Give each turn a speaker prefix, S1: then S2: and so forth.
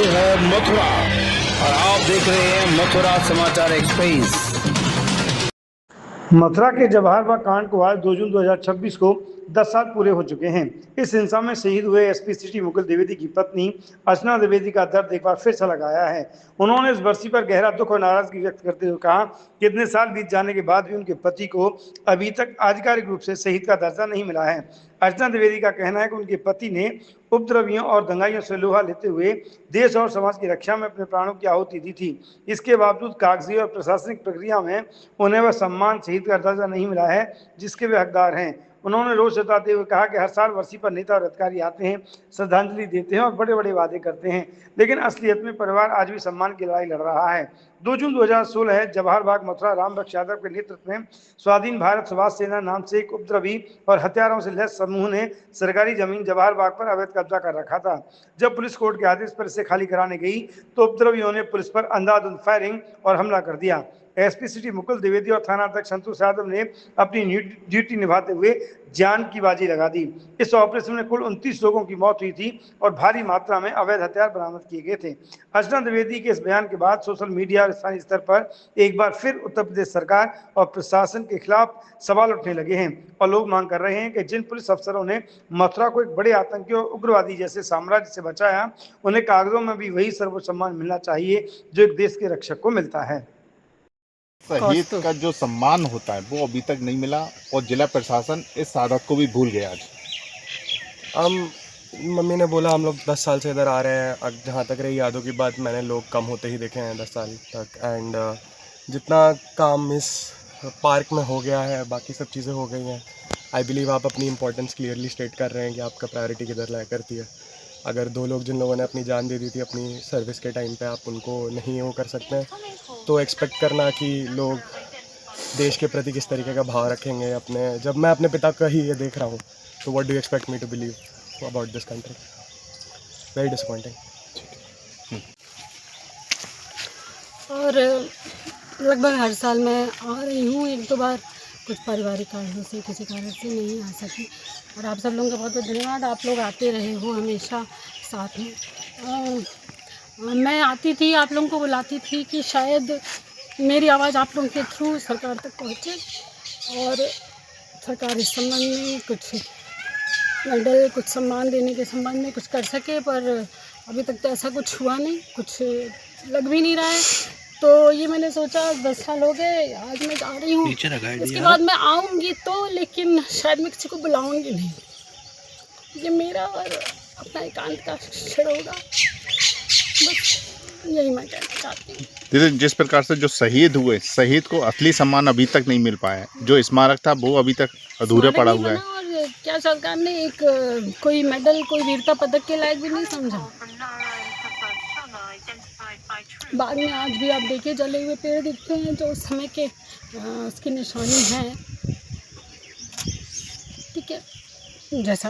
S1: ये है मथुरा और आप देख रहे हैं मथुरा समाचार एक्सप्रेस।
S2: मथुरा के जवाहर बाग कांड को आज 2 जून 2026 को 10 साल पूरे हो चुके हैं। इस हिंसा में शहीद हुए एसपी सिटी मुकुल द्विवेदी की पत्नी अर्चना द्विवेदी का दर्द एक बार फिर से लगाया है। उन्होंने इस बरसी पर गहरा दुख और नाराजगी व्यक्त करते हुए कहा कि इतने साल बीत जाने के बाद भी उनके पति को अभी तक आधिकारिक रूप से शहीद का दर्जा नहीं मिला है। अर्चना द्विवेदी का कहना है कि उनके पति ने उपद्रवियों और दंगाइयों से लोहा लेते हुए देश और समाज की रक्षा में अपने प्राणों की आहुति दी थी। इसके बावजूद कागजी और प्रशासनिक प्रक्रिया में उन्हें वह सम्मान शहीद का दर्जा नहीं मिला है जिसके वे हकदार हैं। उन्होंने रोष जताते हुए कहा कि हर साल बरसी पर नेता और अधिकारी आते हैं, श्रद्धांजलि देते हैं और बड़े बड़े वादे करते हैं, लेकिन असलियत में परिवार आज भी सम्मान की लड़ाई लड़ रहा है। 2 जून 2016 जवाहर बाग मथुरा रामबख्श यादव के नेतृत्व में स्वाधीन भारत सुभाष सेना नाम से एक उपद्रवी और हथियारों से लैस समूह ने सरकारी जमीन जवाहर बाग पर अवैध कब्जा कर रखा था। जब पुलिस कोर्ट के आदेश पर इसे खाली कराने गई तो उपद्रवियों ने पुलिस पर अंधाधुंध फायरिंग और हमला कर दिया। एसपी सिटी मुकुल द्विवेदी और थाना अध्यक्ष संतोष यादव ने अपनी ड्यूटी निभाते हुए जान की बाजी लगा दी। इस ऑपरेशन में कुल 29 लोगों की मौत हुई थी और भारी मात्रा में अवैध हथियार बरामद किए गए थे। अर्चना द्विवेदी के इस बयान के बाद सोशल मीडिया और स्थानीय स्तर पर एक बार फिर उत्तर प्रदेश सरकार और प्रशासन के खिलाफ सवाल उठने लगे हैं और लोग मांग कर रहे हैं कि जिन पुलिस अफसरों ने मथुरा को एक बड़े आतंकी और उग्रवादी जैसे साम्राज्य से बचाया, उन्हें कागजों में भी वही सर्वोच्च सम्मान मिलना चाहिए जो एक देश के रक्षक को मिलता है।
S3: शहीद का जो सम्मान होता है वो अभी तक नहीं मिला और जिला प्रशासन इस साधक को भी भूल गया। आज
S4: मम्मी ने बोला हम लोग 10 साल से इधर आ रहे हैं। अब जहाँ तक रही यादों की बात, मैंने लोग कम होते ही देखे हैं 10 साल तक। एंड जितना काम इस पार्क में हो गया है, बाकी सब चीज़ें हो गई हैं। आई बिलीव आप अपनी इम्पोर्टेंस क्लियरली स्टेट कर रहे हैं कि आपका प्रायोरिटी किधर लाया करती है। अगर 2 लोग जिन लोगों ने अपनी जान दे दी थी अपनी सर्विस के टाइम पे, आप उनको नहीं वो कर सकते हैं, तो एक्सपेक्ट करना कि लोग देश के प्रति किस तरीके का भाव रखेंगे अपने। जब मैं अपने पिता का ही ये देख रहा हूँ तो what do you expect me to believe about this country. Very disappointing.
S5: और लगभग हर साल मैं आ रही हूँ, 1-2 बार कुछ पारिवारिक कारणों से किसी कारण से नहीं आ सकी। और आप सब लोगों का बहुत बहुत धन्यवाद, आप लोग आते रहे हो हमेशा साथ में। मैं आती थी, आप लोगों को बुलाती थी कि शायद मेरी आवाज़ आप लोगों के थ्रू सरकार तक पहुँचे और सरकार इस संबंध में कुछ मेडल, कुछ सम्मान देने के संबंध में कुछ कर सके, पर अभी तक तो ऐसा कुछ हुआ नहीं, कुछ लग भी नहीं रहा है। तो ये मैंने सोचा 10 साल हो गए, आज मैं जा रही हूँ, इसके बाद मैं आऊँगी तो, लेकिन शायद मैं किसी को बुलाऊँगी नहीं। ये मेरा और अपना एकांत का क्षण होगा, बस यही मैं कहना चाहती हूँ।
S3: दीदी, जिस प्रकार से जो शहीद हुए, शहीद को असली सम्मान अभी तक नहीं मिल पाया, जो स्मारक था वो अभी तक अधूरा पड़ा हुआ है।
S5: और क्या सरकार ने एक कोई मेडल, कोई वीरता पदक के लायक भी नहीं समझा। बाद में आज भी आप देखिए जले हुए पेड़ दिखते हैं जो उस समय के उसकी निशानी है। ठीक है, जैसा